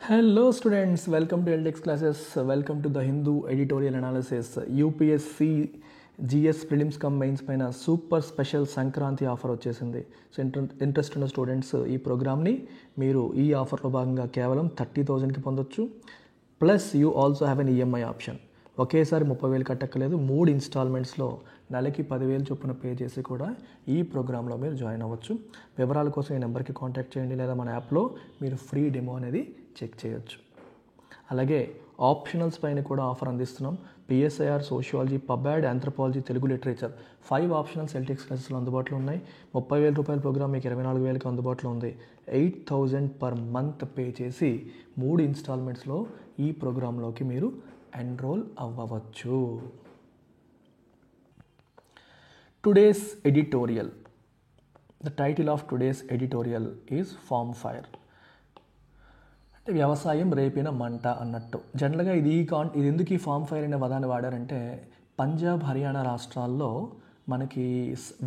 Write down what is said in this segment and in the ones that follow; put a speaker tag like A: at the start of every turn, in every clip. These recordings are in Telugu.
A: Hello students, welcome to LDX classes. Welcome to the Hindu editorial analysis. UPSC GS prelims come mains పైన సూపర్ స్పెషల్ సంక్రాంతి ఆఫర్ వచ్చేసింది. సో ఇంట్రెస్ట్ ఉన్న స్టూడెంట్స్ ఈ ప్రోగ్రామ్ని మీరు ఈ ఆఫర్లో భాగంగా కేవలం 30,000కి పొందొచ్చు. Plus you also have an EMI option. ఒకేసారి 30,000 కట్టక్కలేదు, 3 ఇన్స్టాల్మెంట్స్లో నెలకి 10,000 చొప్పున పే చేసి కూడా ఈ ప్రోగ్రాంలో మీరు జాయిన్ అవ్వచ్చు. వివరాల కోసం ఈ నెంబర్కి కాంటాక్ట్ చేయండి, లేదా మన యాప్లో మీరు ఫ్రీ డెమో అనేది చెక్ చేయొచ్చు. అలాగే ఆప్షనల్స్ పైన కూడా ఆఫర్ అందిస్తున్నాం. PSIR, sociology, PubAd, anthropology, Telugu literature 5 optionals LTX క్లాసెస్లో అందుబాటులో ఉన్నాయి. 30,000 రూపాయల ప్రోగ్రామ్ మీకు 24,000కి అందుబాటులో ఉంది. 8,000 పర్ మంత్ పే చేసి 3 ఇన్స్టాల్మెంట్స్లో ఈ ప్రోగ్రాంలోకి మీరు ఎన్రోల్ అవ్వవచ్చు. Today's editorial. The title of today's editorial is farm fire. అంటే వ్యవసాయం రేపిన మంట అన్నట్టు. జనరల్గా ఇది ఎందుకు ఈ ఫార్మ్ ఫైర్ అనే పదాన్ని వాడారంటే, పంజాబ్, హర్యానా రాష్ట్రాల్లో మనకి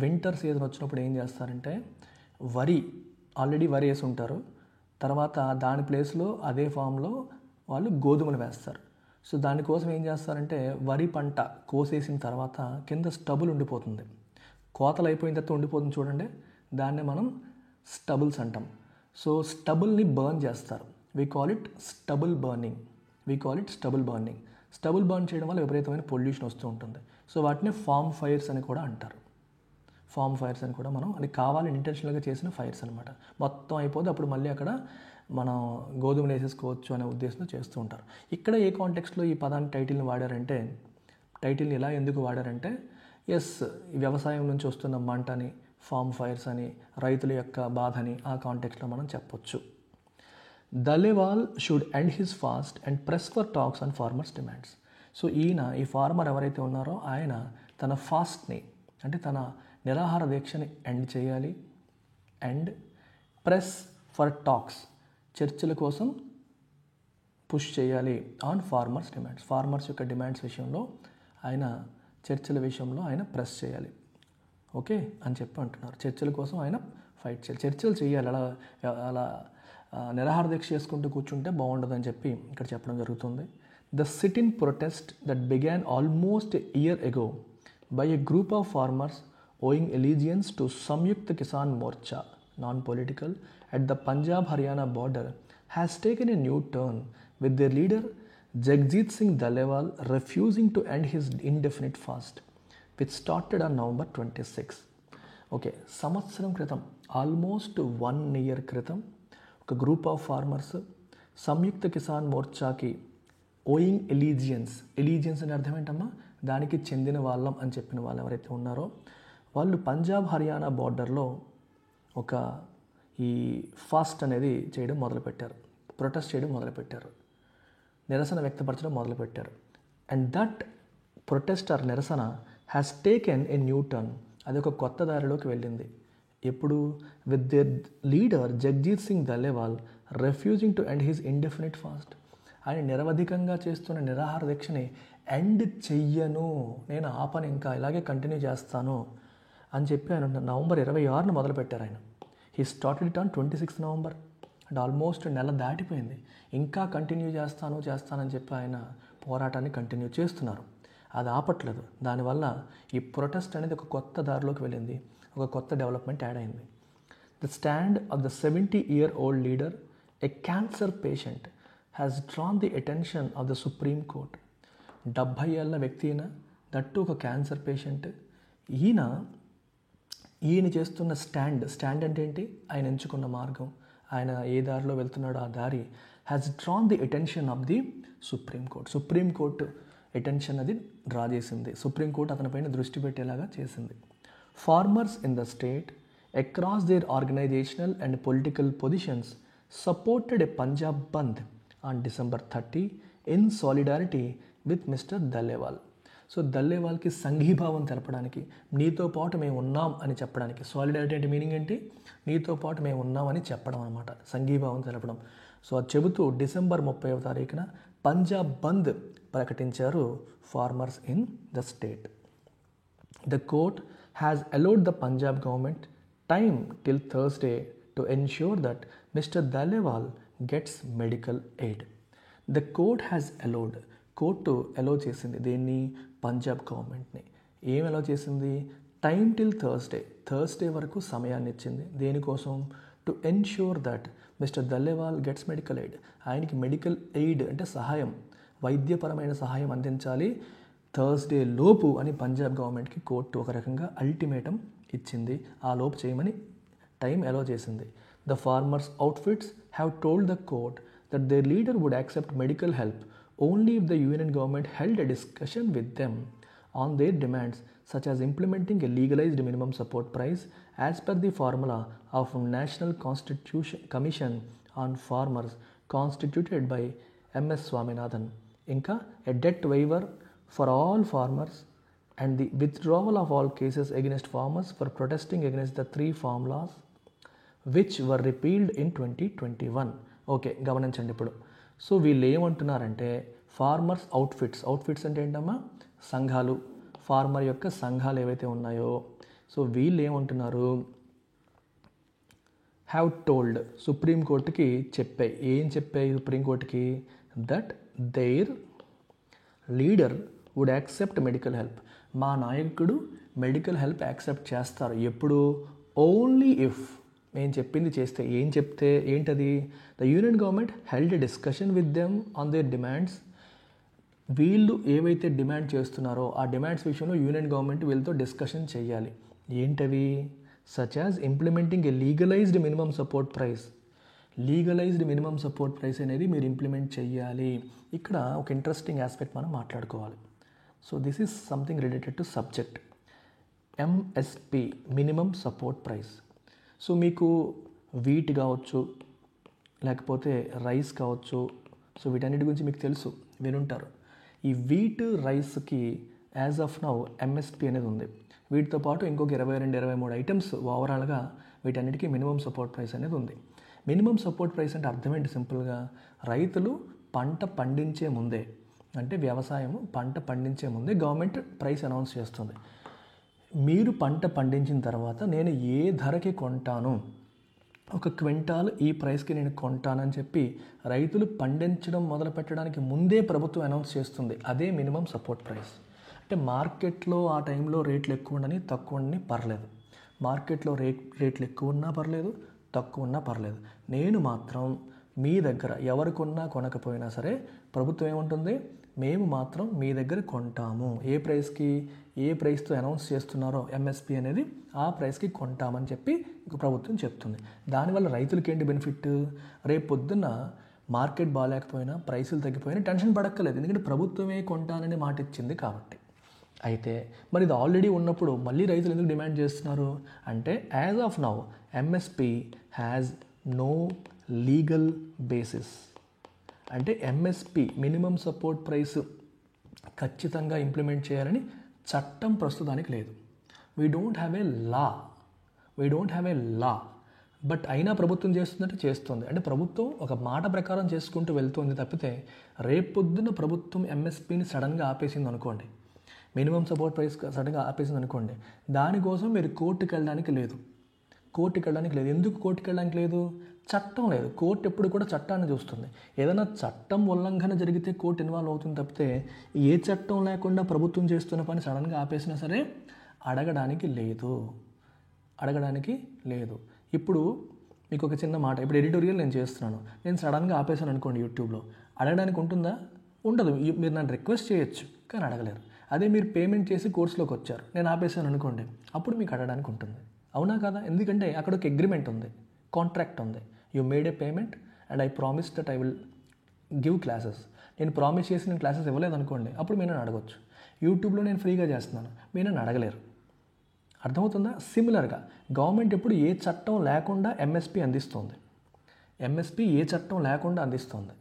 A: వింటర్ సీజన్ వచ్చినప్పుడు ఏం చేస్తారంటే, ఆల్రెడీ వరి వేసి ఉంటారు. తర్వాత దాని ప్లేస్లో అదే ఫామ్లో వాళ్ళు గోధుమలు వేస్తారు. సో దానికోసం ఏం చేస్తారంటే, వరి పంట కోసేసిన తర్వాత కింద స్టబుల్ ఉండిపోతుంది. కోతలు అయిపోయిన తర్వాత ఉండిపోతుంది చూడండి, దాన్నే మనం స్టబుల్స్ అంటాం. సో స్టబుల్ని బర్న్ చేస్తారు. We call it stubble burning. Stubble burn చేయడం వల్ల విపరీతమైన పొల్యూషన్ వస్తూ ఉంటుంది. సో వాటిని ఫార్మ్ ఫైర్స్ అని కూడా అంటారు. ఫార్మ్ ఫైర్స్ అని కూడా అది కావాలని ఇంటెన్షనల్గా చేసిన ఫైర్స్ అనమాట. మొత్తం అయిపోతే అప్పుడు మళ్ళీ అక్కడ మనం గోధుమలు వేసేసుకోవచ్చు అనే ఉద్దేశంతో చేస్తూ ఉంటారు. ఇక్కడ ఏ కాంటెక్స్ట్లో ఈ పదాన్ని టైటిల్ని ఇలా ఎందుకు వాడారంటే, వ్యవసాయం నుంచి వస్తున్న మంటని, ఫార్మ్ ఫైర్స్ అని, రైతుల యొక్క బాధని ఆ కాంటెక్స్ట్లో మనం చెప్పొచ్చు. Dallewal should end his fast and press for talks on farmers demands. So ఈ ఫార్మర్ ఎవరైతే ఉన్నారో ఆయన తన ఫాస్ట్ని, అంటే తన నిరాహార దీక్షని ఎండ్ చేయాలి. అండ్ ప్రెస్ ఫర్ టాక్స్, చర్చల కోసం పుష్ చేయాలి ఆన్ ఫార్మర్స్ డిమాండ్స్. ఫార్మర్స్ యొక్క డిమాండ్స్ విషయంలో ఆయన, చర్చల విషయంలో ఆయన ప్రెస్ చేయాలి. ఓకే అని చెప్పి అంటున్నారు. చర్చల కోసం ఆయన ఫైట్ చేయాలి, చర్చలు చేయాలి. అలా నిరాహార దీక్ష చేసుకుంటూ కూర్చుంటే బాగుండదని చెప్పి ఇక్కడ చెప్పడం జరుగుతుంది. The sit in protest that began almost year ago by a group of farmers owing allegiance to Samyukta Kisan Morcha, non-political, at the Punjab-Haryana border has taken a new turn, with their leader Jagjit Singh Dalewal refusing to end his indefinite fast, which started on November 26. Okay, సంవత్సరం క్రితం, ఆల్మోస్ట్ 1 year క్రితం, ఒక group of farmers Samyukt Kisan మోర్చాకి ఓయింగ్ ఎలిజియన్స్ అని అర్థం ఏంటమ్మా, దానికి చెందిన వాళ్ళం అని చెప్పిన వాళ్ళు ఎవరైతే ఉన్నారో వాళ్ళు పంజాబ్ హర్యానా బార్డర్లో ఈ ఫాస్ట్ అనేది చేయడం మొదలుపెట్టారు, ప్రొటెస్ట్ చేయడం మొదలుపెట్టారు, నిరసన వ్యక్తపరచడం మొదలుపెట్టారు. అండ్ దట్ ప్రొటెస్ట్ ఆర్ నిరసన has taken a new turn. అది ఒక కొత్త దారిలోకి వెళ్ళింది. ఎప్పుడు? With their leader Jagjeet Singh Dallewal refusing to end his indefinite fast. ఆయన నిరవధికంగా చేస్తున్న నిరాహార దీక్షని ఎండ్ చెయ్యను, నేను ఆపను, ఇంకా ఇలాగే కంటిన్యూ చేస్తాను అని చెప్పి ఆయన నవంబర్ 26న మొదలుపెట్టారు. ఆయన he started it on 26 November. And almost నెల దాటిపోయింది. ఇంకా కంటిన్యూ చేస్తానని చెప్పి ఆయన పోరాటాన్ని కంటిన్యూ చేస్తున్నారు. అది ఆపట్లేదు. దానివల్ల ఈ ప్రొటెస్ట్ అనేది ఒక కొత్త దారిలోకి వెళ్ళింది, ఒక కొత్త డెవలప్మెంట్ యాడ్ అయింది. The stand of the 70-year-old leader, a cancer patient, has drawn the attention of the supreme court. 70 ఏళ్ళ వ్యక్తి అయినా, దట్టు ఒక క్యాన్సర్ పేషెంట్. ఈయన చేస్తున్న స్టాండ్ అంటే ఏంటి? ఆయన ఎంచుకున్న మార్గం, ఆయన ఏ దారిలో వెళ్తున్నాడో ఆ దారి has drawn the attention of the supreme court attention అది డ్రా చేసింది. సుప్రీంకోర్టు అతనిపైన దృష్టి పెట్టేలాగా చేసింది. Farmers in the state across their organisational and political positions supported a Punjab bandh on December 30 in solidarity with mister Dallewal. So దల్లేవాల్కి సంఘీభావం తెలపడానికి, నీతో పాటు మేము ఉన్నాం అని చెప్పడానికి. సాలిడారిటీ అంటే మీనింగ్ ఏంటి? నీతో పాటు మేము ఉన్నామని చెప్పడం అనమాట, సంఘీభావం తెలపడం. సో అది చెబుతూ December 30వ తారీఖున పంజాబ్ బంద్ ప్రకటించారు farmers in the state. The court has allowed the Punjab government time till Thursday to ensure that mister Dallewal gets medical aid. The court has allowed, court allow చేసింది దేన్ని, పంజాబ్ గవర్నమెంట్ని. ఏం అలౌ చేసింది, టైం టిల్ థర్స్డే వరకు సమయాన్ని ఇచ్చింది. దేనికోసం, to ensure that mister Dallewal gets medical aid, ఆయనకి మెడికల్ ఎయిడ్ అంటే సహాయం, వైద్యపరమైన సహాయం అందించాలి థర్స్డే లోపు అని పంజాబ్ గవర్నమెంట్కి కోర్టు ఒక రకంగా అల్టిమేటం ఇచ్చింది. ఆ లోపు చేయమని టైం అలౌ చేసింది. The farmers outfits have told the court that their leader would accept medical help only if the union government held a discussion with them on their demands such as implementing a legalized minimum support price as per the formula of National Constitution Commission on Farmers constituted by M.S. Swaminathan. Inka, a debt waiver for all farmers and the withdrawal of all cases against farmers for protesting against the 3 farm laws which were repealed in 2021. Okay, గమనించండి ఇప్పుడు. సో వీళ్ళు ఏమంటున్నారంటే ఫార్మర్స్ అవుట్ఫిట్స్ అంటే ఏంటమ్మా, సంఘాలు, ఫార్మర్ యొక్క సంఘాలు ఏవైతే ఉన్నాయో, సో వీళ్ళు ఏమంటున్నారు, హ్యావ్ టోల్డ్, సుప్రీంకోర్టుకి చెప్పాయి. ఏం చెప్పాయి సుప్రీంకోర్టుకి, that their leader would accept medical help, మా నాయకుడు మెడికల్ హెల్ప్ యాక్సెప్ట్ చేస్తారు. ఎప్పుడు, ఓన్లీ ఇఫ్ మేము చెప్పింది చేస్తే. ఏం చెప్తే ఏంటది, the union government held a discussion with them on their demands, వీళ్ళు ఏవైతే డిమాండ్ చేస్తున్నారో ఆ డిమాండ్స్ విషయంలో యూనియన్ గవర్నమెంట్ వీళ్ళతో డిస్కషన్ చేయాలి. ఏంటవి, such as implementing a legalised minimum support price. Legalised minimum support price అనేది మీరు ఇంప్లిమెంట్ చేయాలి. ఇక్కడ ఒక ఇంట్రెస్టింగ్ ఆస్పెక్ట్ మనం మాట్లాడుకోవాలి. So this is something related to subject. MSP, minimum support price. So మీకు వీట్ కావచ్చు, లేకపోతే రైస్ కావచ్చు, సో వీటన్నిటి గురించి మీకు తెలుసు, వినుంటారు. ఈ వీట్, రైస్కి యాజ్ ఆఫ్ నౌ ఎంఎస్పి అనేది ఉంది. వీటితో పాటు ఇంకొక 22-23 ఐటమ్స్ ఓవరాల్గా వీటన్నిటికీ మినిమం సపోర్ట్ ప్రైస్ అనేది ఉంది. మినిమం సపోర్ట్ ప్రైస్ అంటే అర్థం ఏంటి, సింపుల్గా రైతులు పంట పండించే ముందే, అంటే వ్యవసాయం పంట పండించే ముందే గవర్నమెంట్ ప్రైస్ అనౌన్స్ చేస్తుంది. మీరు పంట పండించిన తర్వాత నేను ఏ ధరకి కొంటాను, ఒక క్వింటాల్ ఈ ప్రైస్కి నేను కొంటానని చెప్పి రైతులు పండించడం మొదలు పెట్టడానికి ముందే ప్రభుత్వం అనౌన్స్ చేస్తుంది. అదే మినిమం సపోర్ట్ ప్రైస్. అంటే మార్కెట్లో ఆ టైంలో రేట్లు ఎక్కువ ఉండని తక్కువ ఉండని పర్లేదు, మార్కెట్లో రేట్లు ఎక్కువ ఉన్నా పర్లేదు, తక్కువ ఉన్నా పర్లేదు, నేను మాత్రం మీ దగ్గర ఎవరు కొన్నా కొనకపోయినా సరే ప్రభుత్వం ఏముంటుంది, మేము మాత్రం మీ దగ్గర కొంటాము. ఏ ప్రైస్కి, ఏ ప్రైస్తో అనౌన్స్ చేస్తున్నారో ఎంఎస్పి అనేది ఆ ప్రైస్కి కొంటామని చెప్పి ప్రభుత్వం చెప్తుంది. దానివల్ల రైతులకి ఏంటి బెనిఫిట్, రేపు పొద్దున్న మార్కెట్ బాగాలేకపోయినా, ప్రైసులు తగ్గిపోయినా టెన్షన్ పడక్కర్లేదు, ఎందుకంటే ప్రభుత్వమే కొంటానని మాట ఇచ్చింది కాబట్టి. అయితే మరి ఇది ఆల్రెడీ ఉన్నప్పుడు మళ్ళీ రైతులు ఎందుకు డిమాండ్ చేస్తున్నారు అంటే, as of now MSP has no legal basis. అంటే ఎంఎస్పి, మినిమం సపోర్ట్ ప్రైస్ ఖచ్చితంగా ఇంప్లిమెంట్ చేయాలని చట్టం ప్రస్తుతానికి లేదు. We don't have a law, but అయినా ప్రభుత్వం చేస్తుందంటే చేస్తుంది. అంటే ప్రభుత్వం ఒక మాట ప్రకారం చేసుకుంటూ వెళ్తుంది తప్పితే, రేపొద్దున ప్రభుత్వం ఎంఎస్పిని సడన్గా ఆపేసింది అనుకోండి, మినిమం సపోర్ట్ ప్రైస్ సడన్గా ఆపేసింది అనుకోండి, దానికోసం మీరు కోర్టుకి వెళ్ళడానికి లేదు. ఎందుకు కోర్టుకి వెళ్ళడానికి లేదు, చట్టం లేదు. కోర్టు ఎప్పుడు కూడా చట్టాన్ని చూస్తుంది. ఏదైనా చట్టం ఉల్లంఘన జరిగితే కోర్టు ఇన్వాల్వ్ అవుతుంది తప్పితే, ఏ చట్టం లేకుండా ప్రభుత్వం చేస్తున్న పని సడన్గా ఆపేసినా సరే అడగడానికి లేదు. ఇప్పుడు మీకు ఒక చిన్న మాట, ఇప్పుడు ఎడిటోరియల్ నేను చేస్తున్నాను, నేను సడన్గా ఆపేసాను అనుకోండి యూట్యూబ్లో, అడగడానికి ఉంటుందా, ఉండదు. మీరు నన్ను రిక్వెస్ట్ చేయొచ్చు కానీ అడగలేరు. అదే మీరు పేమెంట్ చేసి కోర్సులోకి వచ్చారు, నేను ఆపేసాను అనుకోండి, అప్పుడు మీకు అడగడానికి ఉంటుంది. అవునా కదా, ఎందుకంటే అక్కడ ఒక అగ్రిమెంట్ ఉంది, కాంట్రాక్ట్ ఉంది. You made A payment and I promise that I will give classes. నేను ప్రామిస్ చేసి నేను క్లాసెస్ ఇవ్వలేదు అనుకోండి, అప్పుడు మీరు నన్ను అడగచ్చు. యూట్యూబ్లో నేను ఫ్రీగా చేస్తున్నాను, మీరు నన్ను అడగలేరు. అర్థమవుతుందా? సిమిలర్గా గవర్నమెంట్ ఎప్పుడు ఏ చట్టం లేకుండా ఎంఎస్పి అందిస్తుంది, ఏ చట్టం లేకుండా అందిస్తుంది.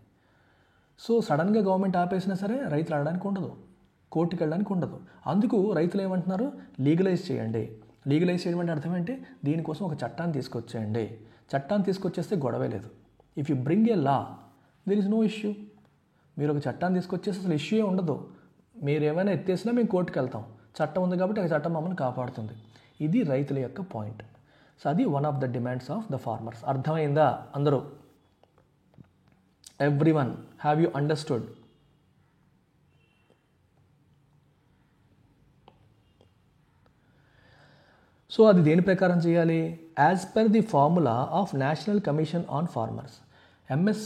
A: సో సడన్గా గవర్నమెంట్ ఆపేసినా సరే రైతులు అడగడానికి ఉండదు, కోర్టుకి వెళ్ళడానికి ఉండదు. అందుకు రైతులు ఏమంటున్నారు, లీగలైజ్ చేయండి. లీగలైజ్ చేయడం అంటే అర్థం ఏంటి, దీనికోసం ఒక చట్టాన్ని తీసుకొచ్చేయండి. చట్టాన్ని తీసుకొచ్చేస్తే గొడవే లేదు. If you bring a law there is no issue. మీరు ఒక చట్టాన్ని తీసుకొచ్చేస్తే అసలు ఇష్యూయే ఉండదు. మీరు ఏమైనా ఎత్తేసినా మేము కోర్టుకు వెళ్తాం, చట్టం ఉంది కాబట్టి ఆ చట్టం మమ్మల్ని కాపాడుతుంది. ఇది రైతుల యొక్క పాయింట్. సో అది one of the demands of the farmers. అర్థమైందా అందరూ? everyone, have you understood? So అది దేని ప్రకారం చేయాలి? As per the formula of national commission on farmers. MS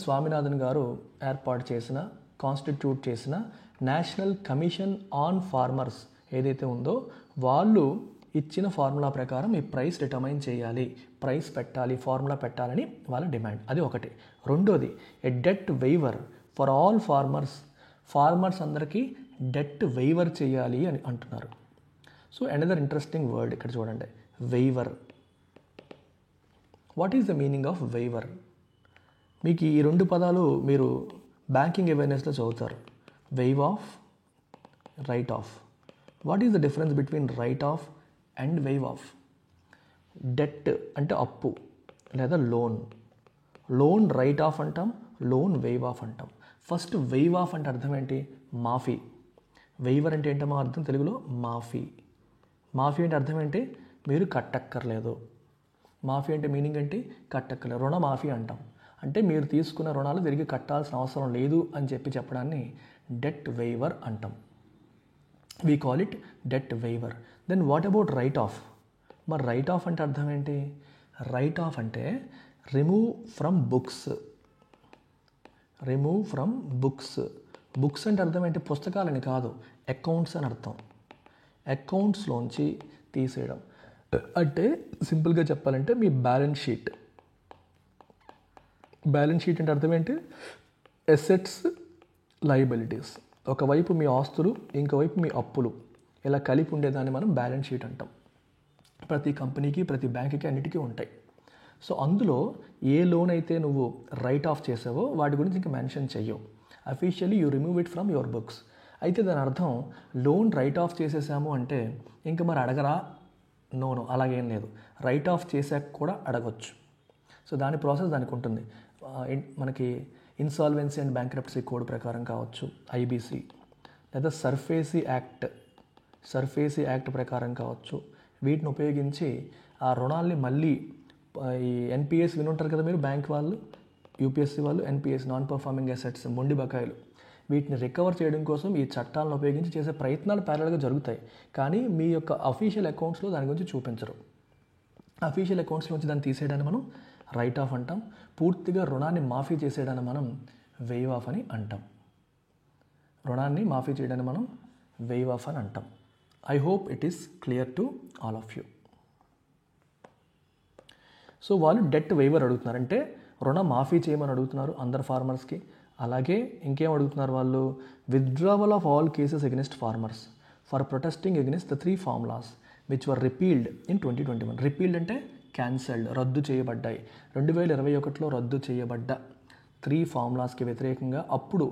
A: Swaminathan గారు ఏర్పాటు చేసిన, కాన్స్టిట్యూట్ చేసిన నేషనల్ కమిషన్ ఆన్ ఫార్మర్స్ ఏదైతే ఉందో వాళ్ళు ఇచ్చిన ఫార్ములా ప్రకారం ఈ ప్రైస్ డిటర్మైన్ చేయాలి, ప్రైస్ పెట్టాలి, ఫార్ములా పెట్టాలని వాళ్ళ డిమాండ్. అది ఒకటి. రెండోది a debt waiver for all farmers అందరికీ డెట్ వెయివర్ చేయాలి అని అంటున్నారు. సో అనదర్ ఇంట్రెస్టింగ్ వర్డ్ ఇక్కడ చూడండి, waiver. What is the meaning of waiver? మీకు ఈ రెండు పదాలు మీరు బ్యాంకింగ్ అవేర్నెస్లో చదువుతారు. Waive off, write off. What is the difference between write off and waive off? Debt అంటే అప్పు లేదా లోన్ రైట్ ఆఫ్ అంటాం, లోన్ వెయివ్ ఆఫ్ అంటాం. ఫస్ట్ వెయివ్ ఆఫ్ అంటే అర్థం ఏంటి? మాఫీ. వెయివర్ అంటే ఏంటో మా అర్థం తెలుగులో? మాఫీ అంటే అర్థం ఏంటి? మీరు కట్టక్కర్లేదు. మాఫీ అంటే మీనింగ్ ఏంటి? కట్టక్కర్లేదు. రుణమాఫీ అంటాం. అంటే మీరు తీసుకున్న రుణాలు తిరిగి కట్టాల్సిన అవసరం లేదు అని చెప్పడాన్ని డెట్ వెయివర్ అంటాం. We call it debt waiver. Then what about write off? మరి రైట్ ఆఫ్ అంటే అర్థం ఏంటి? రైట్ ఆఫ్ అంటే రిమూవ్ ఫ్రమ్ బుక్స్. బుక్స్ అంటే అర్థం ఏంటి? పుస్తకాలని కాదు, అకౌంట్స్ అని అర్థం. అకౌంట్స్లోంచి తీసేయడం అంటే సింపుల్గా చెప్పాలంటే మీ బ్యాలెన్స్ షీట్ అంటే అర్థం ఏంటి? Assets, liabilities. ఒకవైపు మీ ఆస్తులు, ఇంకోవైపు మీ అప్పులు, ఇలా కలిపి ఉండేదాన్ని మనం బ్యాలెన్స్ షీట్ అంటాం. ప్రతి కంపెనీకి, ప్రతి బ్యాంకుకి అన్నిటికీ ఉంటాయి. సో అందులో ఏ లోన్ అయితే నువ్వు రైట్ ఆఫ్ చేసావో వాటి గురించి ఇంకా మెన్షన్ చెయ్యవు. Officially you remove it from your books. అయితే దాని అర్థం లోన్ రైట్ ఆఫ్ చేసేసాము అంటే ఇంకా మరి అడగరా? నో, అలాగేం లేదు. రైట్ ఆఫ్ చేశాక కూడా అడగొచ్చు. సో దాని ప్రాసెస్ దానికి ఉంటుంది. మనకి ఇన్సాల్వెన్సీ అండ్ బ్యాంక్రప్టసీ కోడ్ ప్రకారం కావచ్చు, ఐబీసీ, లేదా సర్ఫేసీ యాక్ట్ ప్రకారం కావచ్చు. వీటిని ఉపయోగించి ఆ రుణాల్ని మళ్ళీ ఈ ఎన్పిఎస్ వినుంటారు కదా మీరు, బ్యాంక్ వాళ్ళు, యూపీఎస్సీ వాళ్ళు, ఎన్పిఎస్ నాన్ పర్ఫార్మింగ్ అసెట్స్, మొండి బకాయిలు, వీటిని రికవర్ చేయడం కోసం ఈ చట్టాలను ఉపయోగించి చేసే ప్రయత్నాలు ప్యారల్గా జరుగుతాయి. కానీ మీ యొక్క అఫీషియల్ అకౌంట్స్లో దాని గురించి చూపించరు. అఫీషియల్ అకౌంట్స్ నుంచి దాన్ని తీసేయడాన్ని మనం రైట్ ఆఫ్ అంటాం. పూర్తిగా రుణాన్ని మాఫీ చేసేయడాన్ని మనం వెయివ్ ఆఫ్ అని అంటాం. I hope it is clear to all of you. So వాళ్ళు డెట్ వెయివర్ అడుగుతున్నారు, అంటే రుణ మాఫీ చేయమని అడుగుతున్నారు అందరు ఫార్మర్స్కి. అలాగే ఇంకేం అడుగుతున్నారు వాళ్ళు? Withdrawal of all cases against farmers for protesting against the 3 formulas which were repealed in 2021. Repealed అంటే క్యాన్సల్డ్, రద్దు చేయబడ్డాయి. 2021లో రద్దు చేయబడ్డ 3 formulasకి వ్యతిరేకంగా అప్పుడు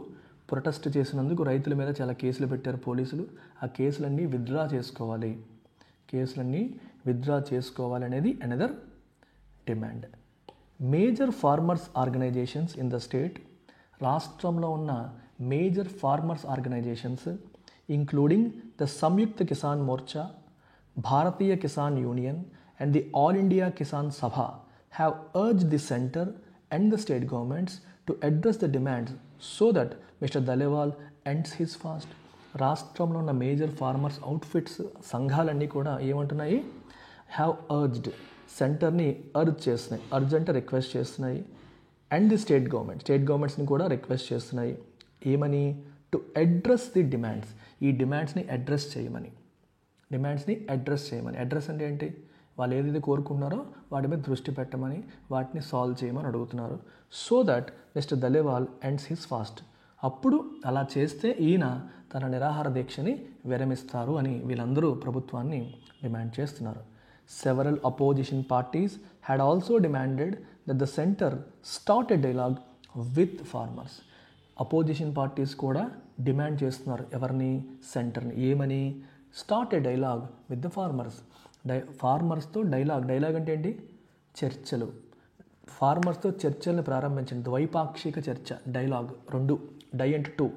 A: ప్రొటెస్ట్ చేసినందుకు రైతుల మీద చాలా కేసులు పెట్టారు పోలీసులు. ఆ కేసులన్నీ విత్డ్రా చేసుకోవాలి అనేది another demand. Major farmers organisations in the state, రాష్ట్రంలో ఉన్న major farmers organisations including the Samyukta Kisan Morcha, Bharatiya Kisan union and the All India Kisan Sabha have urged the center and the state governments to address the demands so that Mr. Dalewal ends his fast. రాష్ట్రంలో ఉన్న మేజర్ ఫార్మర్స్ అవుట్ఫిట్స్ సంఘాలన్నీ కూడా ఏమంటున్నాయి? హ్యావ్ అర్జ్డ్, సెంటర్ని అర్జ్ అంటే రిక్వెస్ట్ చేస్తున్నాయి. అండ్ ది స్టేట్ గవర్నమెంట్స్ని కూడా రిక్వెస్ట్ చేస్తున్నాయి. ఏమని? టు అడ్రస్ ది డిమాండ్స్, ఈ డిమాండ్స్ని అడ్రస్ చేయమని. అడ్రస్ అంటే ఏంటి? వాళ్ళు ఏదైతే కోరుకుంటున్నారో వాటి మీద దృష్టి పెట్టమని, వాటిని సాల్వ్ చేయమని అడుగుతున్నారు. So that mister Dallewal ends his fast. అప్పుడు అలా చేస్తే ఈయన తన నిరాహార దీక్షని విరమిస్తారు అని వీళ్ళందరూ ప్రభుత్వాన్ని డిమాండ్ చేస్తున్నారు. Several opposition parties had also demanded that the center start a dialogue with farmers. Opposition parties కూడా డిమాండ్ చేస్తున్నారు ఎవరిని? సెంటర్ని. ఏమని? Start a dialogue with the farmers. ఫార్మర్స్తో డైలాగ్ అంటే ఏంటి? చర్చలు. ఫార్మర్స్తో చర్చల్ని ప్రారంభించండి. ద్వైపాక్షిక చర్చ, డైలాగ్. 2 డై అంటే 2,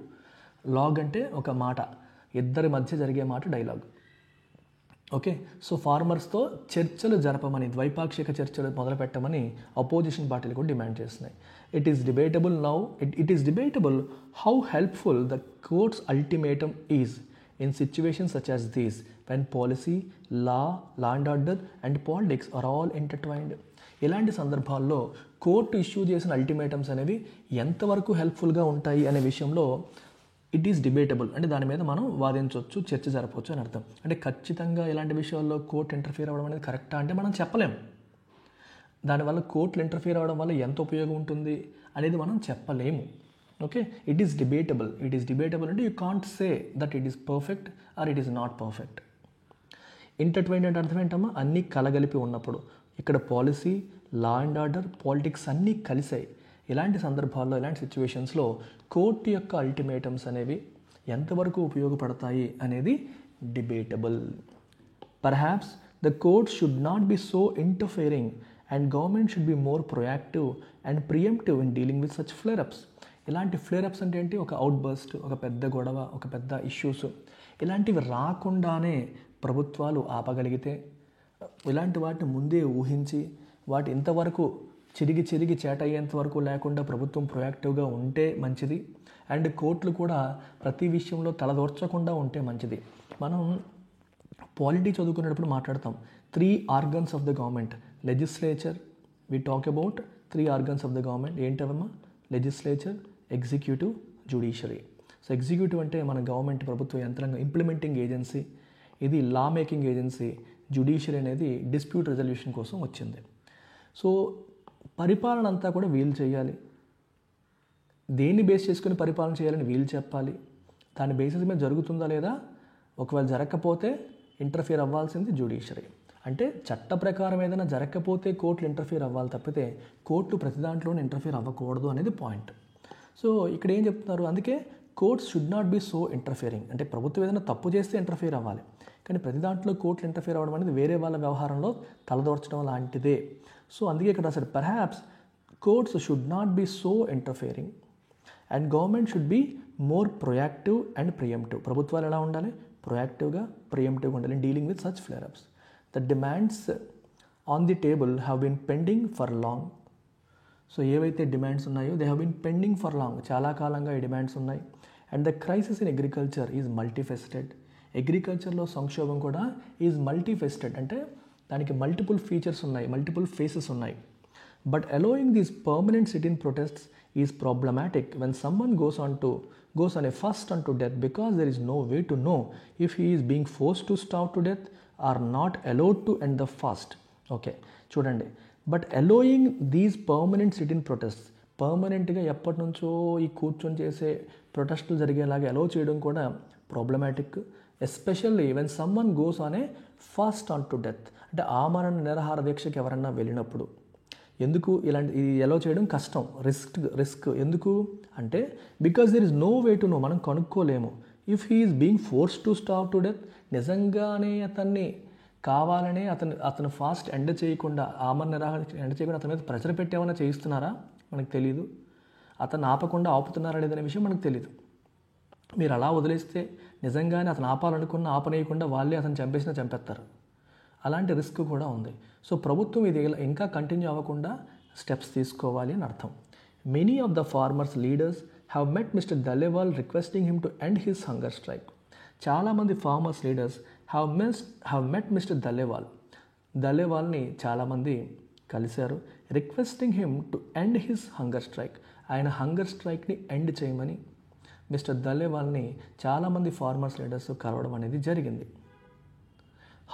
A: లాగ్ అంటే ఒక మాట, ఇద్దరి మధ్య జరిగే మాట డైలాగ్. ఓకే, సో ఫార్మర్స్తో చర్చలు జరపమని, ద్వైపాక్షిక చర్చలు మొదలుపెట్టమని అపోజిషన్ పార్టీలు కూడా డిమాండ్ చేస్తున్నాయి. It is debatable now. It is debatable how helpful the court's ultimatum is in situations such as these, when policy, law and order, and politics are all intertwined. ఇలాంటి సందర్భాల్లో కోర్టు ఇష్యూ చేసిన అల్టిమేటమ్స్ అనేవి ఎంతవరకు హెల్ప్ఫుల్గా ఉంటాయి అనే విషయంలో ఇట్ ఈస్ డిబేటబుల్, అంటే దాని మీద మనం వాదించవచ్చు, చర్చ జరపవచ్చు అని అర్థం. అంటే ఖచ్చితంగా ఇలాంటి విషయాల్లో కోర్టు ఇంటర్ఫియర్ అవ్వడం అనేది కరెక్టా అంటే మనం చెప్పలేం. దానివల్ల కోర్టులు ఇంటర్ఫియర్ అవ్వడం వల్ల ఎంత ఉపయోగం ఉంటుంది అనేది మనం చెప్పలేము. Okay, it is debatable. అంటే you can't say that it is perfect or it is not perfect. Intertwined అంటే అర్థం ఏంటమ్మా? అన్నీ కలగలిపి ఉన్నప్పుడు. ఇక్కడ policy, law and order, politics అన్నీ కలిసాయి. ఇలాంటి సందర్భాల్లో, ఇలాంటి సిచ్యువేషన్స్లో కోర్టు యొక్క అల్టిమేటమ్స్ అనేవి ఎంతవరకు ఉపయోగపడతాయి అనేది debatable. Perhaps the court should not be so interfering and government should be more proactive and preemptive in dealing with such flareups. ఇలాంటి ఫ్లేరప్స్ అంటే ఏంటి? ఒక అవుట్ బర్స్ట్, ఒక పెద్ద గొడవ, ఒక పెద్ద ఇష్యూస్, ఇలాంటివి రాకుండానే ప్రభుత్వాలు ఆపగలిగితే, ఇలాంటి వాటిని ముందే ఊహించి వాటి ఇంతవరకు చిరిగి చేట అయ్యేంత వరకు లేకుండా ప్రభుత్వం ప్రొయాక్టివ్గా ఉంటే మంచిది. అండ్ కోర్టులు కూడా ప్రతి విషయంలో తలదోర్చకుండా ఉంటే మంచిది. మనం పాలిటీ చదువుకునేటప్పుడు మాట్లాడతాం 3 organs of the government. Legislature, we talk about 3 organs of the government. ఏంటవమ్మా? Legislature, executive, judiciary. So executive అంటే మన గవర్నమెంట్ ప్రభుత్వ యంత్రాంగం, ఇంప్లిమెంటింగ్ ఏజెన్సీ. ఇది లా మేకింగ్ ఏజెన్సీ. జ్యుడిషియరీ అనేది డిస్ప్యూట్ రెజల్యూషన్ కోసం వచ్చింది. సో పరిపాలన అంతా కూడా వీళ్ళు చేయాలి. దేన్ని బేస్ చేసుకుని పరిపాలన చేయాలని వీళ్ళు చెప్పాలి. దాని బేసిస్ మీద జరుగుతుందా లేదా, ఒకవేళ జరగకపోతే ఇంటర్ఫియర్ అవ్వాల్సింది జ్యుడిషియరీ. అంటే చట్ట ప్రకారం ఏదైనా జరగకపోతే కోర్టులు ఇంటర్ఫియర్ అవ్వాలి తప్పితే కోర్టు ప్రతి దాంట్లోనే ఇంటర్ఫియర్ అవ్వకూడదు అనేది పాయింట్. సో ఇక్కడ ఏం చెప్తున్నారు? అందుకే courts should not be so interfering. అంటే ప్రభుత్వం ఏదైనా తప్పు చేస్తే ఇంటర్ఫియర్ అవ్వాలి, కానీ ప్రతి దాంట్లో కోర్టులు ఇంటర్ఫియర్ అవ్వడం అనేది వేరే వాళ్ళ వ్యవహారంలో తలదోర్చడం లాంటిదే. సో అందుకే ఇక్కడ రాశారు perhaps courts should not be so interfering and government should be more proactive and preemptive. ప్రభుత్వాలు ఎలా ఉండాలి? ప్రొయాక్టివ్గా, ప్రియంప్టివ్గా ఉండాలి dealing with such flareups. The demands on the table have been pending for long. So ఏవైతే డిమాండ్స్ ఉన్నాయో they have been pending for long, చాలా కాలంగా ఈ డిమాండ్స్ ఉన్నాయి. And the crisis in agriculture is multifaceted. అగ్రికల్చర్లో సంక్షోభం కూడా ఈజ్ మల్టీఫెస్టెడ్, అంటే దానికి మల్టిపుల్ ఫీచర్స్ ఉన్నాయి, మల్టిపుల్ ఫేసెస్ ఉన్నాయి. But allowing these permanent sit in protests is problematic when someone goes on a fast unto death because there is no way to know if he is being forced to starve to death or not allowed to end the fast. Okay చూడండి, but allowing these permanent sit in protests, పర్మనెంట్గా ఎప్పటి నుంచో ఈ కూర్చొని చేసే ప్రొటెస్టులు జరిగేలాగా అలో చేయడం కూడా problematic. Especially when someone goes on a fast on to death, అంటే ఆమరణ నిరాహార దీక్షకి ఎవరన్నా వెళ్ళినప్పుడు. ఎందుకు ఇలాంటి ఇది ఎలా చేయడం కష్టం, రిస్క్ ఎందుకు అంటే because there is no way to know, మనం కనుక్కోలేము. If he is being force to starve to death, నిజంగానే అతన్ని కావాలనే అతను ఫాస్ట్ ఎండ్ చేయకుండా, ఆమరణ నిరాహార ఎండ్ చేయకుండా అతని మీద ప్రెషర్ పెట్టేమన్నా చేయిస్తున్నారా మనకు తెలియదు. అతను ఆపకుండా ఆపుతున్నారా లేదనే విషయం మనకు తెలియదు. మీరు అలా వదిలేస్తే నిజంగానే అతను ఆపాలనుకున్న ఆపనేయకుండా వాళ్ళే అతను చంపేస్తారు. అలాంటి రిస్క్ కూడా ఉంది. సో ప్రభుత్వం ఇది ఇంకా కంటిన్యూ అవ్వకుండా స్టెప్స్ తీసుకోవాలి అని అర్థం. Many of the farmers leaders have met mister Dallewal requesting him to end his hunger strike. చాలామంది farmers leaders have met mister దలేవాల్ని చాలామంది కలిశారు. Requesting him to end his hunger strike, ఆయన హంగర్ స్ట్రైక్ని ఎండ్ చేయమని మిస్టర్ దలేవాల్ని చాలామంది ఫార్మర్స్ లీడర్స్ కలవడం అనేది జరిగింది.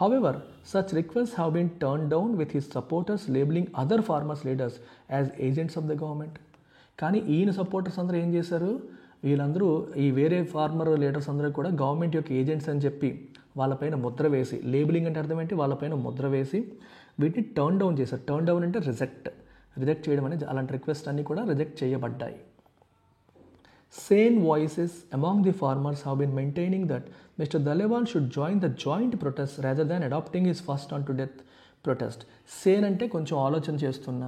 A: However, such requests have been turned down with his supporters labeling other farmers leaders as agents of the government. కానీ ఈయన సపోర్టర్స్ అందరూ ఏం చేశారు? వీళ్ళందరూ ఈ వేరే ఫార్మర్ లీడర్స్ అందరూ కూడా గవర్నమెంట్ యొక్క ఏజెంట్స్ అని చెప్పి వాళ్ళపైన ముద్ర వేసి, లేబులింగ్ అంటే అర్థం ఏంటి? వాళ్ళపైన ముద్ర వేసి వీటిని టర్న్ డౌన్ చేశారు. టర్న్ డౌన్ అంటే రిజెక్ట్ చేయడం అనేది, అలాంటి రిక్వెస్ట్ అన్నీ కూడా రిజెక్ట్ చేయబడ్డాయి. Sane voices among the farmers have been maintaining that Mr. Daleval should join the joint protest rather than adopting his first on to death protest. Sane అంటే కొంచెం ఆలోచన చేస్తున్న,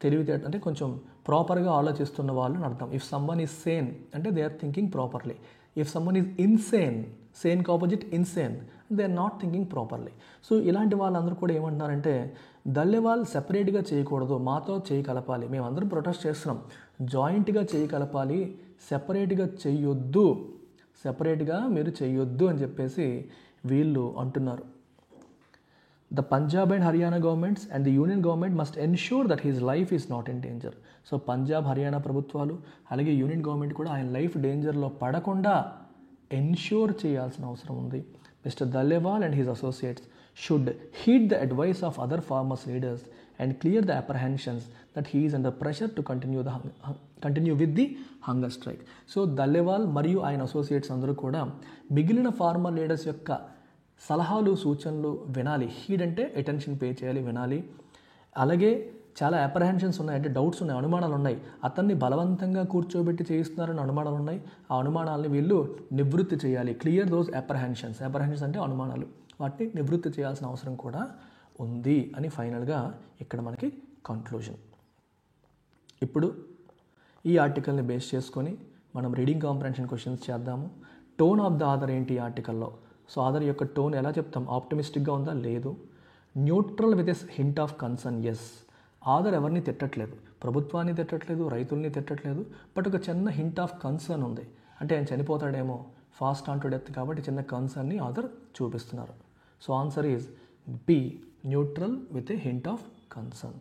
A: తెలివితేట అంటే కొంచెం ప్రాపర్గా ఆలోచిస్తున్న వాళ్ళు అని అర్థం. ఇఫ్ సమ్మన్ ఈజ్ సేన్ అంటే they are thinking properly. If someone is insane, సేన్కి opposite insane, they are not thinking properly. So ఇలాంటి వాళ్ళందరూ కూడా ఏమంటున్నారంటే దలేవాల్ సెపరేట్గా చేయకూడదు, మాతో చేయి కలపాలి. మేమందరం ప్రొటెస్ట్ చేస్తున్నాం, జాయింట్గా చేయి కలపాలి, సెపరేట్గా మీరు చెయ్యొద్దు అని చెప్పేసి వీళ్ళు అంటున్నారు. The Punjab and Haryana governments and the Union government must ensure that his life is not in danger. So Punjab, Haryana ప్రభుత్వాలు అలాగే యూనియన్ గవర్నమెంట్ కూడా ఆయన లైఫ్ డేంజర్లో పడకుండా ఎన్ష్యూర్ చేయాల్సిన అవసరం ఉంది. Mister Dallewal and his associates should heed the advice of other farmers leaders and clear the apprehensions that he is under pressure to continue with the hunger strike. So Dallewal మరియు ఆయన అసోసియేట్స్ అందరూ కూడా మిగిలిన ఫార్మర్ లీడర్స్ యొక్క సలహాలు, సూచనలు వినాలి. హీడ్ అంటే అటెన్షన్ పే చేయాలి, వినాలి. అలాగే చాలా అప్రహెన్షన్స్ ఉన్నాయి, అంటే డౌట్స్ ఉన్నాయి, అనుమానాలు ఉన్నాయి. అతన్ని బలవంతంగా కూర్చోబెట్టి చేయిస్తున్నారని అనుమానాలు ఉన్నాయి. ఆ అనుమానాలని వీళ్ళు నివృత్తి చేయాలి. Clear those apprehensions. అప్రహెన్షన్స్ అంటే అనుమానాలు, వాటిని నివృత్తి చేయాల్సిన అవసరం కూడా ఉంది అని ఫైనల్గా ఇక్కడ మనకి కంక్లూజన్. ఇప్పుడు ఈ ఆర్టికల్ని బేస్ చేసుకొని మనం రీడింగ్ కాంప్రహెన్షన్ క్వశ్చన్స్ చేద్దాము. టోన్ ఆఫ్ ద ఆథర్ ఏంటి ఈ ఆర్టికల్లో? సో ఆథర్ యొక్క టోన్ ఎలా చెప్తాం? ఆప్టమిస్టిక్గా ఉందా? లేదు. Neutral with as hint of concern, yes. Author ఎవరిని తిట్టట్లేదు, ప్రభుత్వాన్ని తిట్టట్లేదు, రైతుల్ని తిట్టట్లేదు, బట్ ఒక చిన్న హింట్ ఆఫ్ కన్సర్న్ ఉంది. అంటే ఆయన చనిపోతాడేమో, ఫాస్ట్ ఆన్ టు డెత్, కాబట్టి చిన్న కన్సర్న్ని ఆథర్ చూపిస్తున్నారు. So answer is B, neutral with a hint of concern.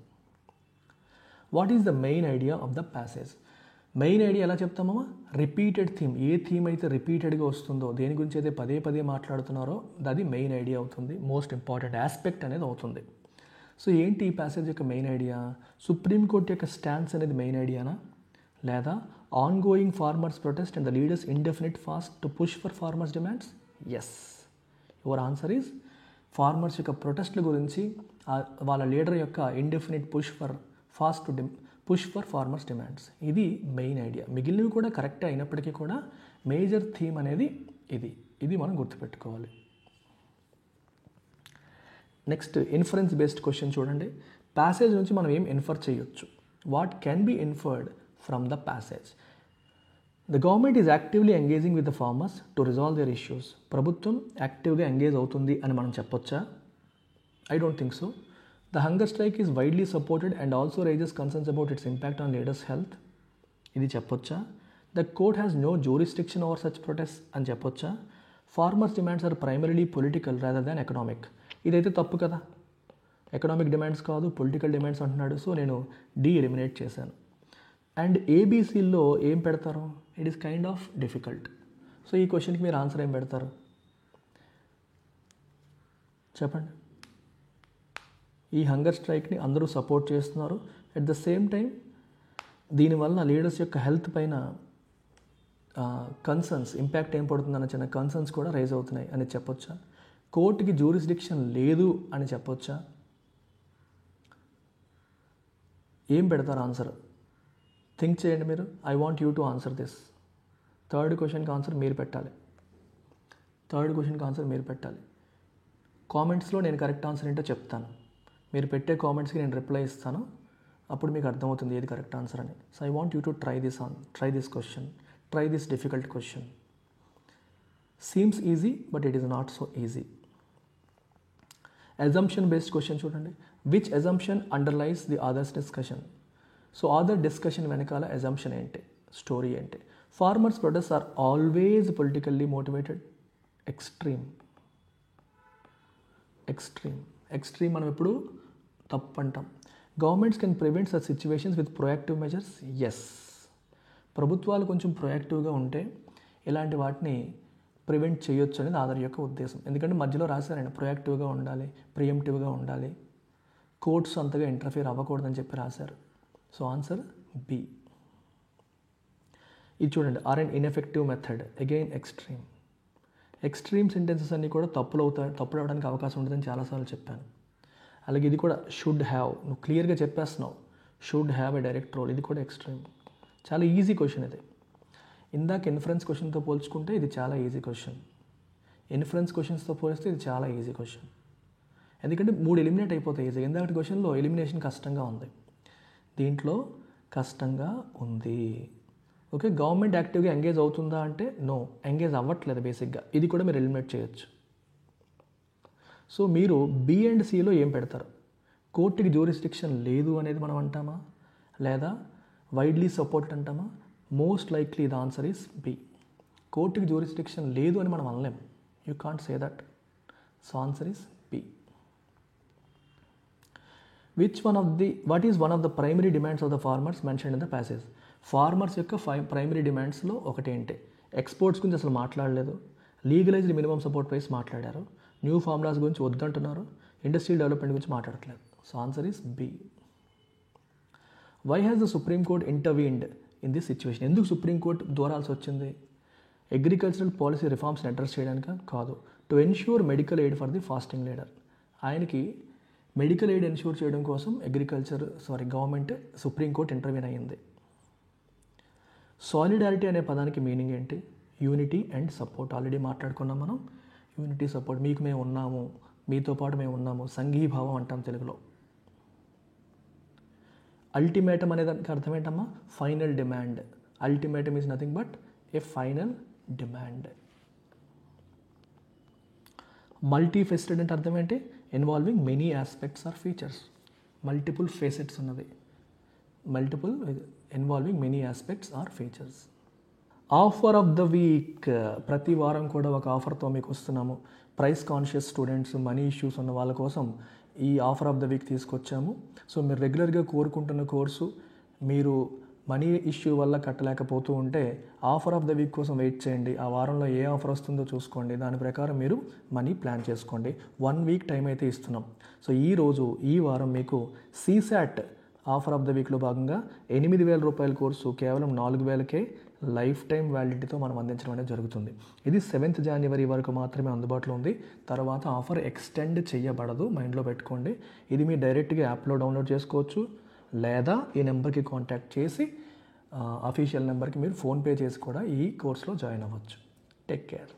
A: What is the main idea of the passage? Main idea ఎలా చెప్తామమ్మా? Repeated theme. ఏ థీమ్ అయితే రిపీటెడ్గా వస్తుందో, దేని గురించి అయితే పదే పదే మాట్లాడుతున్నారో అది మెయిన్ ఐడియా అవుతుంది, మోస్ట్ ఇంపార్టెంట్ ఆస్పెక్ట్ అనేది అవుతుంది. సో ఏంటి ఈ ప్యాసేజ్ యొక్క మెయిన్ ఐడియా? సుప్రీంకోర్టు యొక్క స్టాన్స్ అనేది మెయిన్ ఐడియానా, లేదా ongoing farmers protest and the leaders indefinite fast to push for farmers demands? Yes, your answer is farmers యొక్క ప్రొటెస్ట్ల గురించి, వాళ్ళ లీడర్ యొక్క indefinite push for farmers demands. ఇది మెయిన్ ఐడియా. మిగిలినవి కూడా కరెక్టే అయినప్పటికీ కూడా మేజర్ థీమ్ అనేది ఇది మనం గుర్తుపెట్టుకోవాలి. నెక్స్ట్ ఇన్ఫరెన్స్ బేస్డ్ క్వశ్చన్ చూడండి. ప్యాసేజ్ నుంచి మనం ఏం ఇన్ఫర్ చేయొచ్చు? What can be inferred from the passage? The government is actively engaging with the farmers to resolve their issues. ప్రభుత్వం యాక్టివ్గా ఎంగేజ్ అవుతుంది అని మనం చెప్పొచ్చా? I don't think so. The hunger strike is widely supported and also raises concerns about its impact on leaders' health. ఇది చెప్పొచ్చా? The court has no jurisdiction over such protests అని చెప్పొచ్చా? Farmers' demands are primarily political rather than economic. ఇదైతే తప్పు కదా, ఎకనామిక్ డిమాండ్స్ కాదు, పొలిటికల్ డిమాండ్స్ అంటున్నాడు. సో నేను డి ఎలిమినేట్ చేశాను. అండ్ ఏబీసీల్లో ఏం పెడతారు? It is kind of difficult. So ఈ క్వశ్చన్కి మీరు ఆన్సర్ ఏం పెడతారు చెప్పండి? ఈ హంగర్ స్ట్రైక్ని అందరూ సపోర్ట్ చేస్తున్నారు. అట్ ద సేమ్ టైం దీనివల్ల లీడర్స్ యొక్క హెల్త్ పైన కన్సర్న్స్, ఇంపాక్ట్ ఏం పడుతుందన్న చిన్న కన్సర్న్స్ కూడా రైజ్ అవుతున్నాయి అని చెప్పొచ్చా? కోర్టుకి జ్యూరిస్డిక్షన్ లేదు అని చెప్పొచ్చా? ఏం పెడతారు ఆన్సర్? థింక్ చేయండి మీరు. I want you to answer this. Third క్వశ్చన్కి ఆన్సర్ మీరు పెట్టాలి. కామెంట్స్లో నేను కరెక్ట్ ఆన్సర్ ఏంటో చెప్తాను. మీరు పెట్టే కామెంట్స్కి నేను రిప్లై ఇస్తాను. అప్పుడు మీకు అర్థమవుతుంది ఏది కరెక్ట్ ఆన్సర్ అని. So I want you to try this question, try this difficult question. Seems easy but it is not so easy. Assumption based question చూడండి. Which assumption underlies the author's discussion? So author discussion వెనకాల అజంప్షన్ ఏంటి, స్టోరీ ఏంటి? Farmers protest are always politically motivated. Extreme మనం ఎప్పుడు తప్పు అంటాం. Governments can prevent such situations with proactive measures. Yes, ప్రభుత్వాలు కొంచెం ప్రొయాక్టివ్గా ఉంటే ఇలాంటి వాటిని ప్రివెంట్ చేయొచ్చు అనేది ఆధార్ యొక్క ఉద్దేశం. ఎందుకంటే మధ్యలో రాశారండి ప్రొయాక్టివ్గా ఉండాలి, ప్రియంప్టివ్గా ఉండాలి, కోర్ట్స్ అంతగా ఇంటర్ఫియర్ అవ్వకూడదని చెప్పి రాశారు. So answer B. ఇది చూడండి, or and ineffective method, again extreme sentences అన్నీ కూడా తప్పులు అవడానికి అవకాశం ఉంటుందని చాలాసార్లు చెప్పాను. అలాగే ఇది కూడా షుడ్ హ్యావ్, నువ్వు క్లియర్గా చెప్పేస్తున్నావు, should have a direct role, ఇది కూడా ఎక్స్ట్రీమ్. చాలా ఈజీ క్వశ్చన్ ఇది. ఇందాక ఇన్ఫరెన్స్ క్వశ్చన్తో పోల్చుకుంటే ఇది చాలా ఈజీ క్వశ్చన్. ఇన్ఫరెన్స్ క్వశ్చన్స్తో పోలిస్తే ఇది చాలా ఈజీ క్వశ్చన్. ఎందుకంటే 3 ఎలిమినేట్ అయిపోతాయి ఈజీగా. ఇందాక క్వశ్చన్లో ఎలిమినేషన్ కష్టంగా ఉంది, దీంట్లో కష్టంగా ఉంది. ఓకే, గవర్నమెంట్ యాక్టివ్గా ఎంగేజ్ అవుతుందా అంటే నో, ఎంగేజ్ అవ్వట్లేదు బేసిక్గా. ఇది కూడా మీరు ఎలిమినేట్ చేయొచ్చు. సో మీరు బి అండ్ సిలో ఏం పెడతారు? కోర్టుకి జ్యూరిస్డిక్షన్ లేదు అనేది మనం అంటామా, లేదా వైడ్లీ సపోర్టెడ్ అంటామా? Most likely the answer is B. కోర్టుకి జ్యూరిస్డిక్షన్ లేదు అని మనం అనలేం. You can't say that. So answer is B. What is one of the primary demands of the farmers mention in the passage? Farmers యొక్క ప్రైమరీ డిమాండ్స్లో ఒకటి ఏంటి? ఎక్స్పోర్ట్స్ గురించి అసలు మాట్లాడలేదు. లీగలైజ్డ్ మినిమం సపోర్ట్ ప్రైస్ మాట్లాడారు. న్యూ ఫార్ములాస్ గురించి వద్దంటున్నారు. ఇండస్ట్రియల్ డెవలప్మెంట్ గురించి మాట్లాడట్లేదు. So answer is B. Why has the supreme court intervened in this situation? ఎందుకు సుప్రీంకోర్టు దూరాల్సి వచ్చింది? అగ్రికల్చరల్ పాలసీ రిఫార్మ్స్ని అడ్రస్ చేయడానికి కాదు. To ensure medical aid for the fasting leader. ఆయనకి మెడికల్ ఎయిడ్ ఎన్ష్యూర్ చేయడం కోసం గవర్నమెంట్ సుప్రీంకోర్టు ఇంటర్వ్యూన్ అయ్యింది. సాలిడారిటీ అనే పదానికి మీనింగ్ ఏంటి? Unity and support. ఆల్రెడీ మాట్లాడుకున్నాం మనం. Unity, support. మీకు మేము ఉన్నాము, మీతో పాటు మేము ఉన్నాము, సంఘీభావం అంటాం తెలుగులో. అల్టిమేటం అనే దానికి అర్థం ఏంటమ్మా? Final demand. Ultimatum is nothing but a final demand. Multifaceted అంటే అర్థం ఏంటి? Involving many aspects or features. Multiple facets ఉన్నది. Involving many aspects or features. Offer of the week. ప్రతి వారం కూడా ఒక ఆఫర్తో మీకు వస్తున్నాము. Price conscious students, money issues ఉన్న వాళ్ళ కోసం ఈ ఆఫర్ ఆఫ్ ద వీక్ తీసుకొచ్చాము. సో మీరు రెగ్యులర్గా కోరుకుంటున్న కోర్సు మీరు మనీ ఇష్యూ వల్ల కట్టలేకపోతూ ఉంటే ఆఫర్ ఆఫ్ ద వీక్ కోసం వెయిట్ చేయండి. ఆ వారంలో ఏ ఆఫర్ వస్తుందో చూసుకోండి. దాని ప్రకారం మీరు మనీ ప్లాన్ చేసుకోండి. 1 వీక్ టైం అయితే ఇస్తున్నాం. సో ఈ వారం మీకు CSAT ఆఫర్ ఆఫ్ ద వీక్లో భాగంగా 8,000 రూపాయల కోర్సు కేవలం 4,000కే లైఫ్ టైం వ్యాలిడిటీతో మనం అందించడం అనేది జరుగుతుంది. ఇది 7th జనవరి వరకు మాత్రమే అందుబాటులో ఉంది. తర్వాత ఆఫర్ ఎక్స్టెండ్ చేయబడదు, మైండ్లో పెట్టుకోండి. ఇది మీరు డైరెక్ట్గా యాప్లో డౌన్లోడ్ చేసుకోవచ్చు, లేదా ఈ నెంబర్కి కాంటాక్ట్ చేసి అఫీషియల్ నెంబర్కి మీరు ఫోన్పే చేసి కూడా ఈ కోర్సులో జాయిన్ అవ్వచ్చు. Take care.